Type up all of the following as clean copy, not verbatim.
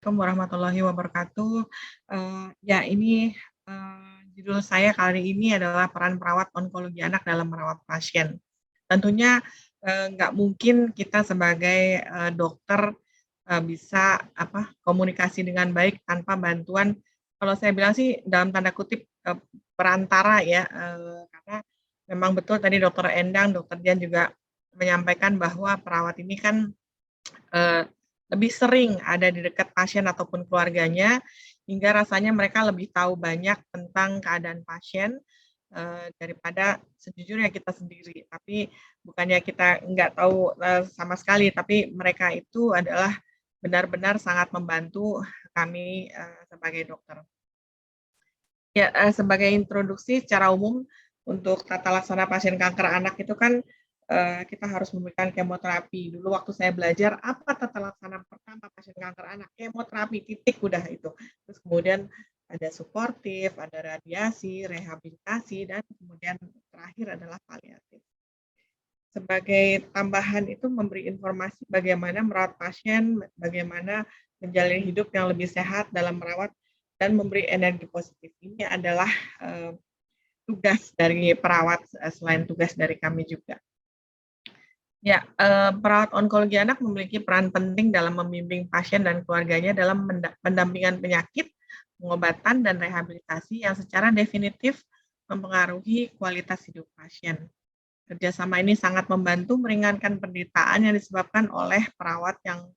Assalamualaikum warahmatullahi wabarakatuh. Ya ini, judul saya kali ini adalah peran perawat onkologi anak dalam merawat pasien. Tentunya, nggak mungkin kita sebagai, dokter, bisa komunikasi dengan baik tanpa bantuan, kalau saya bilang sih dalam tanda kutip, perantara ya, karena memang betul tadi Dokter Endang, Dokter Dian juga menyampaikan bahwa perawat ini kan eee, lebih sering ada di dekat pasien ataupun keluarganya, hingga rasanya mereka lebih tahu banyak tentang keadaan pasien, daripada sejujurnya kita sendiri. Tapi bukannya kita nggak tahu, sama sekali, tapi mereka itu adalah benar-benar sangat membantu kami, sebagai dokter. Ya, sebagai introduksi secara umum untuk tata laksana pasien kanker anak itu kan, kita harus memberikan kemoterapi. Dulu waktu saya belajar, apa tata laksana pertama pasien kanker anak? Kemoterapi, titik, udah itu. Terus kemudian ada suportif, ada radiasi, rehabilitasi, dan kemudian terakhir adalah paliatif. Sebagai tambahan itu memberi informasi bagaimana merawat pasien, bagaimana menjalani hidup yang lebih sehat dalam merawat dan memberi energi positif. Ini adalah, tugas dari perawat, selain tugas dari kami juga. Ya, perawat onkologi anak memiliki peran penting dalam membimbing pasien dan keluarganya dalam pendampingan penyakit, pengobatan, dan rehabilitasi yang secara definitif mempengaruhi kualitas hidup pasien. Kerjasama ini sangat membantu meringankan penderitaan yang disebabkan oleh perawat yang,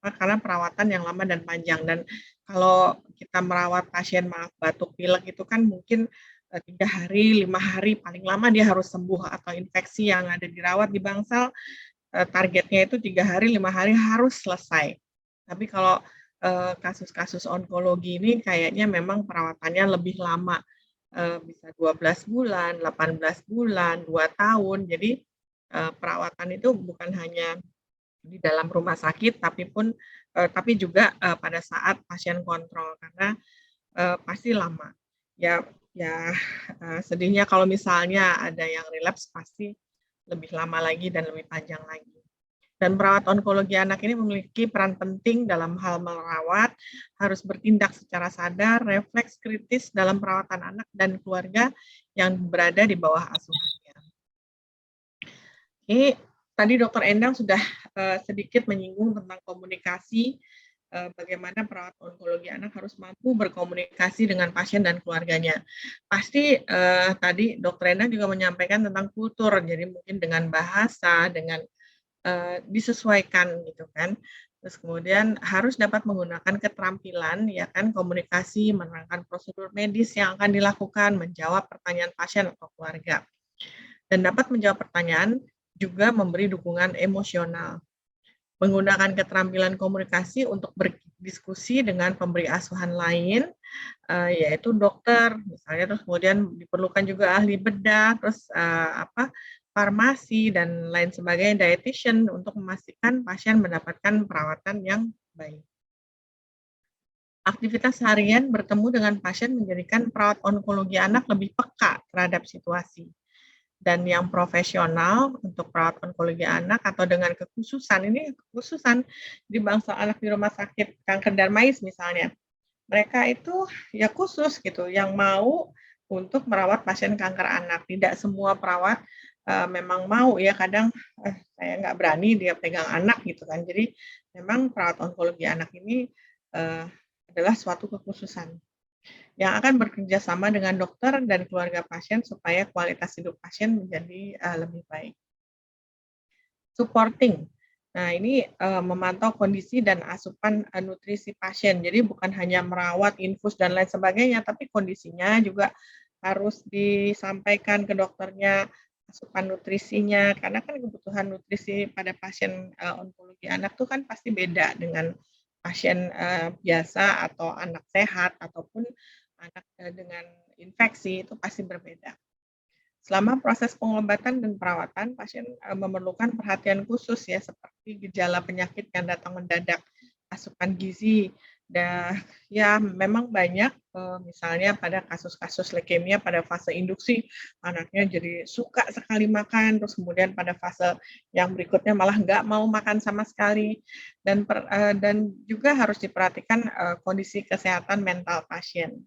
karena perawatan yang lama dan panjang. Dan kalau kita merawat pasien maaf batuk pilek itu kan mungkin, 3 hari, 5 hari, paling lama dia harus sembuh atau infeksi yang ada dirawat di bangsal, targetnya itu 3 hari, 5 hari harus selesai. Tapi kalau, kasus-kasus onkologi ini kayaknya memang perawatannya lebih lama, bisa 12 bulan, 18 bulan, 2 tahun. Jadi, perawatan itu bukan hanya di dalam rumah sakit, tapi juga, pada saat pasien kontrol karena, pasti lama. Ya ya, sedihnya kalau misalnya ada yang relapse pasti lebih lama lagi dan lebih panjang lagi. Dan perawat onkologi anak ini memiliki peran penting dalam hal merawat, harus bertindak secara sadar, refleks kritis dalam perawatan anak dan keluarga yang berada di bawah asuhannya. Ini tadi Dokter Endang sudah, sedikit menyinggung tentang komunikasi, bagaimana perawat onkologi anak harus mampu berkomunikasi dengan pasien dan keluarganya. Pasti, tadi Dokter Endang juga menyampaikan tentang kultur, jadi mungkin dengan bahasa, dengan disesuaikan gitu kan. Terus kemudian harus dapat menggunakan keterampilan ya kan, komunikasi, menerangkan prosedur medis yang akan dilakukan, menjawab pertanyaan pasien atau keluarga. Dan dapat menjawab pertanyaan, juga memberi dukungan emosional. Menggunakan keterampilan komunikasi untuk berdiskusi dengan pemberi asuhan lain, yaitu dokter misalnya, terus kemudian diperlukan juga ahli bedah, terus, farmasi dan lain sebagainya, dietitian untuk memastikan pasien mendapatkan perawatan yang baik. Aktivitas harian bertemu dengan pasien menjadikan perawat onkologi anak lebih peka terhadap situasi. Dan yang profesional untuk perawat onkologi anak atau dengan kekhususan, ini kekhususan di bangsa anak di rumah sakit kanker Darmais misalnya. Mereka itu ya khusus gitu yang mau untuk merawat pasien kanker anak. Tidak semua perawat, memang mau ya, kadang, saya nggak berani dia pegang anak gitu kan. Jadi memang perawat onkologi anak ini, eee, adalah suatu kekhususan yang akan bekerja sama dengan dokter dan keluarga pasien supaya kualitas hidup pasien menjadi, lebih baik. Supporting. Nah ini, memantau kondisi dan asupan, nutrisi pasien. Jadi bukan hanya merawat, infus, dan lain sebagainya, tapi kondisinya juga harus disampaikan ke dokternya, asupan nutrisinya, karena kan kebutuhan nutrisi pada pasien, onkologi anak tuh kan pasti beda dengan pasien, biasa atau anak sehat ataupun anak, dengan infeksi, itu pasti berbeda. Selama proses pengobatan dan perawatan, pasien, memerlukan perhatian khusus ya, seperti gejala penyakit yang datang mendadak, asupan gizi, Dan ya memang banyak, misalnya pada kasus-kasus leukemia pada fase induksi, anaknya jadi suka sekali makan, terus kemudian pada fase yang berikutnya malah nggak mau makan sama sekali, dan juga harus diperhatikan, kondisi kesehatan mental pasien.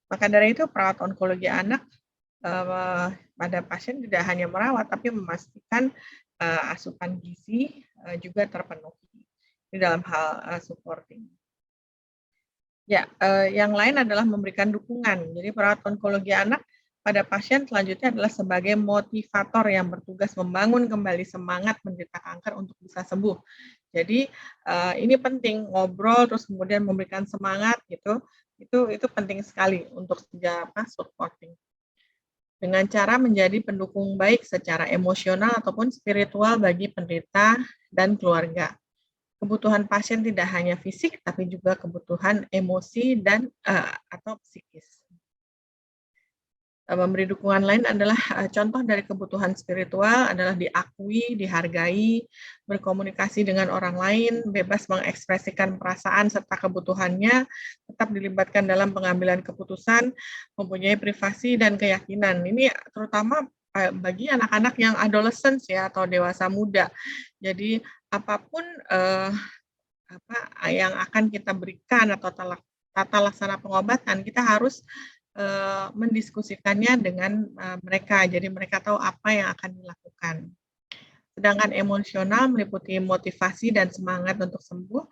Maka dari itu perawat onkologi anak, pada pasien tidak hanya merawat, tapi memastikan, asupan gizi, juga terpenuhi di dalam hal, supporting. Ya, yang lain adalah memberikan dukungan. Jadi perawat onkologi anak pada pasien selanjutnya adalah sebagai motivator yang bertugas membangun kembali semangat penderita kanker untuk bisa sembuh. Jadi, ini penting ngobrol terus kemudian memberikan semangat gitu, itu penting sekali untuk supporting. Dengan cara menjadi pendukung baik secara emosional ataupun spiritual bagi penderita dan keluarga. Kebutuhan pasien tidak hanya fisik, tapi juga kebutuhan emosi dan atau psikis. Memberi dukungan lain adalah contoh dari kebutuhan spiritual adalah diakui, dihargai, berkomunikasi dengan orang lain, bebas mengekspresikan perasaan serta kebutuhannya, tetap dilibatkan dalam pengambilan keputusan, mempunyai privasi dan keyakinan. Ini terutama bagi anak-anak yang adolescent ya atau dewasa muda. Jadi apapun yang akan kita berikan atau tata laksana pengobatan, kita harus mendiskusikannya dengan mereka. Jadi mereka tahu apa yang akan dilakukan. Sedangkan emosional meliputi motivasi dan semangat untuk sembuh,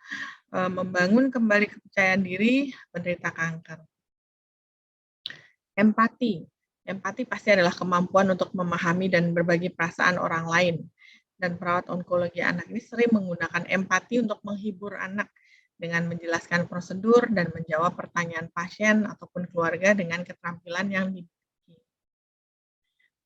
membangun kembali kepercayaan diri penderita kanker. Empati. Empati pasti adalah kemampuan untuk memahami dan berbagi perasaan orang lain. Dan perawat onkologi anak ini sering menggunakan empati untuk menghibur anak dengan menjelaskan prosedur dan menjawab pertanyaan pasien ataupun keluarga dengan keterampilan yang dimiliki.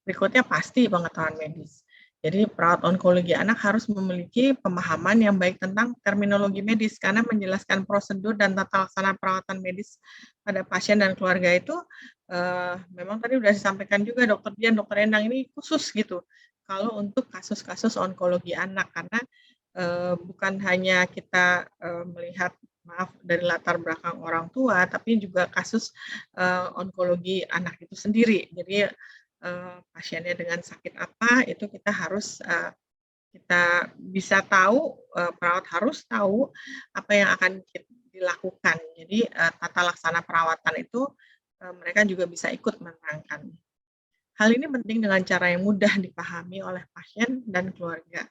Berikutnya pasti pengetahuan medis. Jadi perawat onkologi anak harus memiliki pemahaman yang baik tentang terminologi medis karena menjelaskan prosedur dan tata laksana perawatan medis pada pasien dan keluarga itu memang tadi sudah disampaikan juga Dokter Dian, Dokter Endang ini khusus gitu. Kalau untuk kasus-kasus onkologi anak karena bukan hanya kita melihat maaf dari latar belakang orang tua, tapi juga kasus onkologi anak itu sendiri. Jadi pasiennya dengan sakit apa itu kita harus kita bisa tahu, perawat harus tahu apa yang akan dilakukan. Jadi tata laksana perawatan itu mereka juga bisa ikut menerangkan. Hal ini penting dengan cara yang mudah dipahami oleh pasien dan keluarga.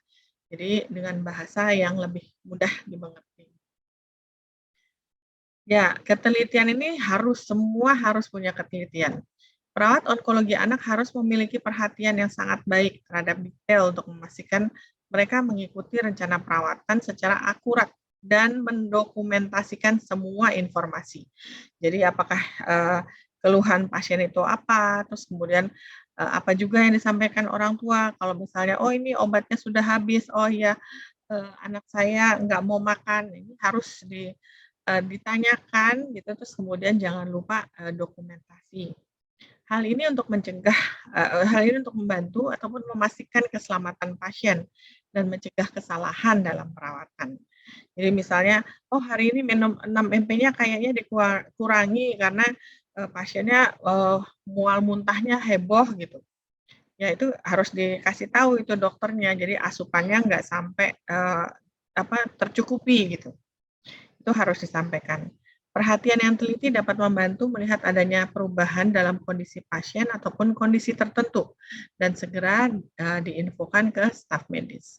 Jadi dengan bahasa yang lebih mudah dimengerti. Ya, ketelitian ini semua harus punya ketelitian. Perawat onkologi anak harus memiliki perhatian yang sangat baik terhadap detail untuk memastikan mereka mengikuti rencana perawatan secara akurat dan mendokumentasikan semua informasi. Jadi apakah keluhan pasien itu apa, terus kemudian apa juga yang disampaikan orang tua. Kalau misalnya, oh ini obatnya sudah habis, oh ya anak saya nggak mau makan, ini harus ditanyakan gitu, terus kemudian jangan lupa dokumentasi. Hal ini untuk membantu ataupun memastikan keselamatan pasien dan mencegah kesalahan dalam perawatan. Jadi misalnya, oh hari ini minum 6 MP-nya kayaknya dikurangi karena pasiennya mual muntahnya heboh gitu. Ya itu harus dikasih tahu itu dokternya, jadi asupannya nggak sampai tercukupi gitu. Itu harus disampaikan. Perhatian yang teliti dapat membantu melihat adanya perubahan dalam kondisi pasien ataupun kondisi tertentu dan segera diinfokan ke staf medis.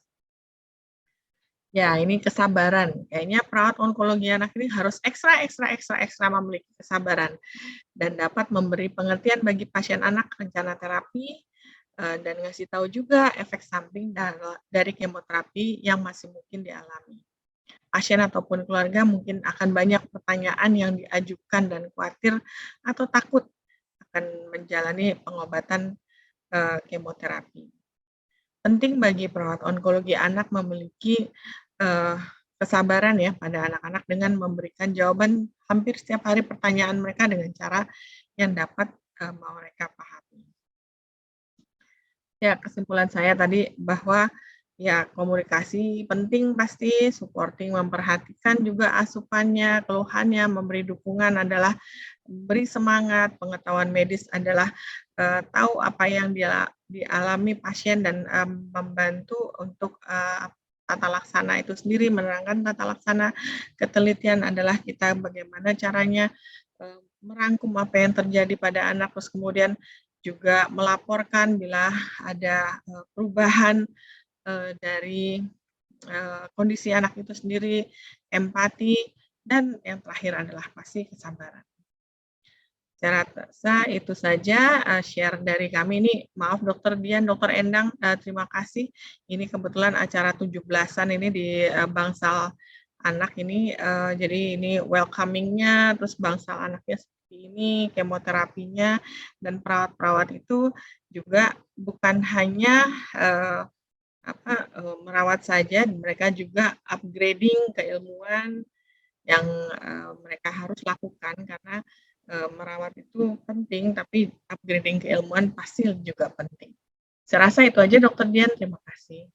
Ya, ini kesabaran. Kayaknya perawat onkologi anak ini harus ekstra memiliki kesabaran dan dapat memberi pengertian bagi pasien anak rencana terapi dan ngasih tahu juga efek samping dari kemoterapi yang masih mungkin dialami. Pasien ataupun keluarga mungkin akan banyak pertanyaan yang diajukan dan khawatir atau takut akan menjalani pengobatan kemoterapi. Penting bagi perawat onkologi anak memiliki kesabaran ya pada anak-anak dengan memberikan jawaban hampir setiap hari pertanyaan mereka dengan cara yang dapat mereka pahami. Ya, kesimpulan saya tadi bahwa Ya, komunikasi penting pasti, supporting, memperhatikan juga asupannya, keluhannya, memberi dukungan adalah beri semangat, pengetahuan medis adalah, tahu apa yang dialami pasien dan, membantu untuk, tata laksana itu sendiri, menerangkan tata laksana. Ketelitian adalah kita bagaimana caranya, merangkum apa yang terjadi pada anak, terus kemudian juga melaporkan bila ada, perubahan dari, kondisi anak itu sendiri, empati, dan yang terakhir adalah pasti kesabaran. Saya rasa itu saja, share dari kami ini. Maaf Dokter Dian, Dokter Endang, terima kasih. Ini kebetulan acara 17-an ini di, Bangsal Anak ini, jadi ini welcoming-nya, terus bangsal anaknya seperti ini, kemoterapinya, dan perawat-perawat itu juga bukan hanya, eee merawat saja, mereka juga upgrading keilmuan yang, mereka harus lakukan karena, merawat itu penting, tapi upgrading keilmuan pasti juga penting. Saya rasa itu aja Dokter Dian, terima kasih.